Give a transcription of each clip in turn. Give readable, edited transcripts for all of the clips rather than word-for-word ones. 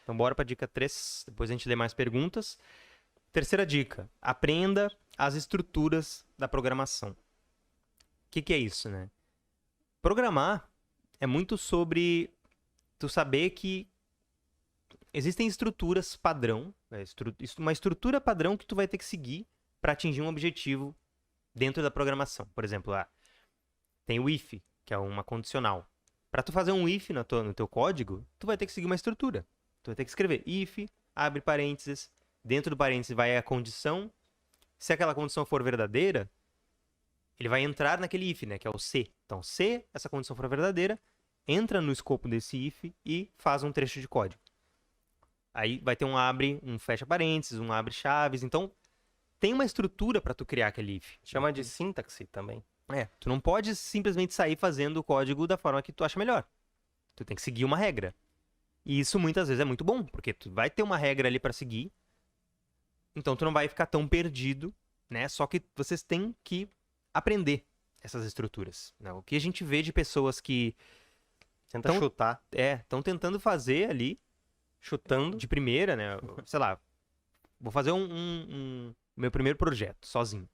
Então bora para dica 3, depois a gente lê mais perguntas. Terceira dica, aprenda as estruturas da programação. O que é isso, né? Programar é muito sobre tu saber que existem estruturas padrão, né? Uma estrutura padrão que tu vai ter que seguir para atingir um objetivo dentro da programação. Por exemplo, tem o if, que é uma condicional. Para tu fazer um if no teu código, tu vai ter que seguir uma estrutura. Tu vai ter que escrever if, abre parênteses, dentro do parênteses vai a condição. Se aquela condição for verdadeira, ele vai entrar naquele if, né, que é o se. Então, se essa condição for verdadeira, entra no escopo desse if e faz um trecho de código. Aí vai ter um abre, um fecha parênteses, um abre chaves. Então, tem uma estrutura para tu criar aquele if. Chama de sintaxe também. Tu não pode simplesmente sair fazendo o código da forma que tu acha melhor. Tu tem que seguir uma regra. E isso muitas vezes é muito bom, porque tu vai ter uma regra ali para seguir. Então tu não vai ficar tão perdido, né? Só que vocês têm que aprender essas estruturas, né? O que a gente vê de pessoas que Tenta chutar. estão tentando fazer ali, Chutando. de primeira, né? Sei lá, vou fazer meu primeiro projeto, sozinho.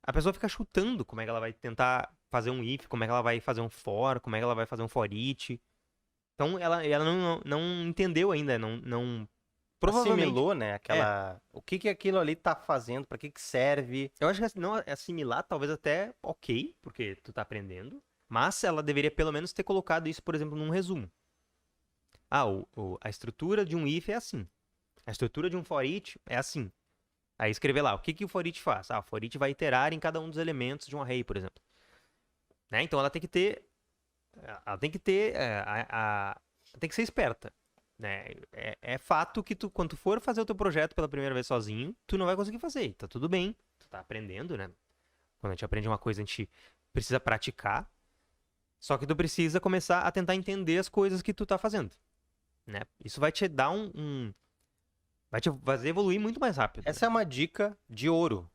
A pessoa fica chutando como é que ela vai tentar fazer um if, como é que ela vai fazer um for, como é que ela vai fazer um for each. Então, ela não entendeu ainda, não provavelmente Assimilou, né? O que aquilo ali tá fazendo, pra que serve. Eu acho que não assimilar, talvez até ok, porque tu tá aprendendo, mas ela deveria pelo menos ter colocado isso, por exemplo, num resumo. A estrutura de um if é assim. A estrutura de um for each é assim. Aí escrever lá, o que o for each faz? O for each vai iterar em cada um dos elementos de um array, por exemplo. Né? Então ela tem que ter... tem que ser esperta. Né? É fato que quando tu for fazer o teu projeto pela primeira vez sozinho, tu não vai conseguir fazer. Tá tudo bem. Tu tá aprendendo, né? Quando a gente aprende uma coisa, a gente precisa praticar. Só que tu precisa começar a tentar entender as coisas que tu tá fazendo. Né? Isso vai te dar vai te fazer evoluir muito mais rápido. Essa é uma dica de ouro.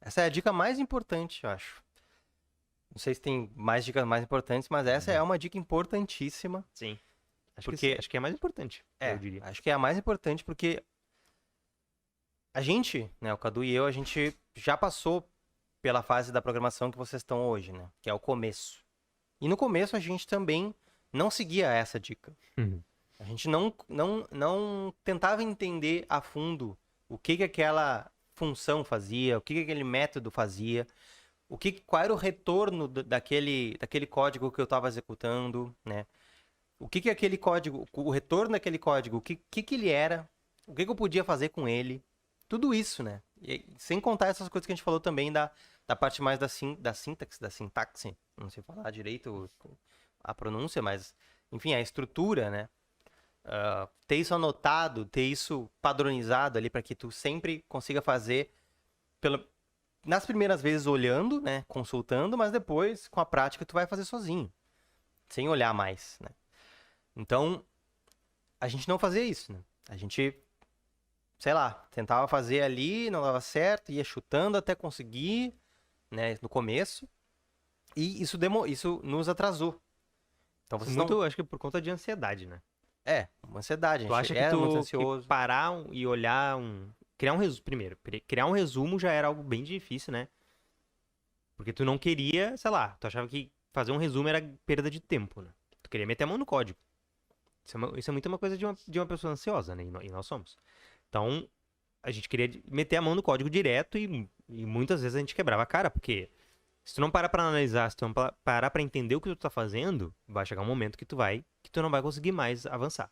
Essa é a dica mais importante, eu acho. Não sei se tem mais dicas mais importantes, mas essa é uma dica importantíssima. Sim. Acho que é a mais importante, eu diria. Acho que é a mais importante porque a gente, né, o Cadu e eu, a gente já passou pela fase da programação que vocês estão hoje, né? Que é o começo. E no começo a gente também não seguia essa dica. Uhum. A gente não tentava entender a fundo o que aquela função fazia, o que aquele método fazia, qual era o retorno daquele código que eu estava executando, né? O que aquele código, o retorno daquele código, o que ele era, o que eu podia fazer com ele, tudo isso, né? E, sem contar essas coisas que a gente falou também da parte mais da sintaxe, não sei falar direito a pronúncia, mas, enfim, a estrutura, né? Ter isso anotado, ter isso padronizado ali para que tu sempre consiga fazer nas primeiras vezes olhando, né, consultando, mas depois com a prática tu vai fazer sozinho, sem olhar mais, né? Então, a gente não fazia isso, né? A gente, sei lá, tentava fazer ali, não dava certo, ia chutando até conseguir, né, no começo, e isso nos atrasou. Então, vocês acho que por conta de ansiedade, né? Uma ansiedade. Tu acha era muito que ansioso. parar e olhar criar um resumo, primeiro, criar um resumo já era algo bem difícil, né? Porque tu não queria, sei lá, tu achava que fazer um resumo era perda de tempo, né? Tu queria meter a mão no código. Isso é muito uma coisa de uma pessoa ansiosa, né? E nós somos. Então, a gente queria meter a mão no código direto e muitas vezes a gente quebrava a cara, porque se tu não parar pra analisar, se tu não parar pra entender o que tu tá fazendo, vai chegar um momento que tu não vai conseguir mais avançar.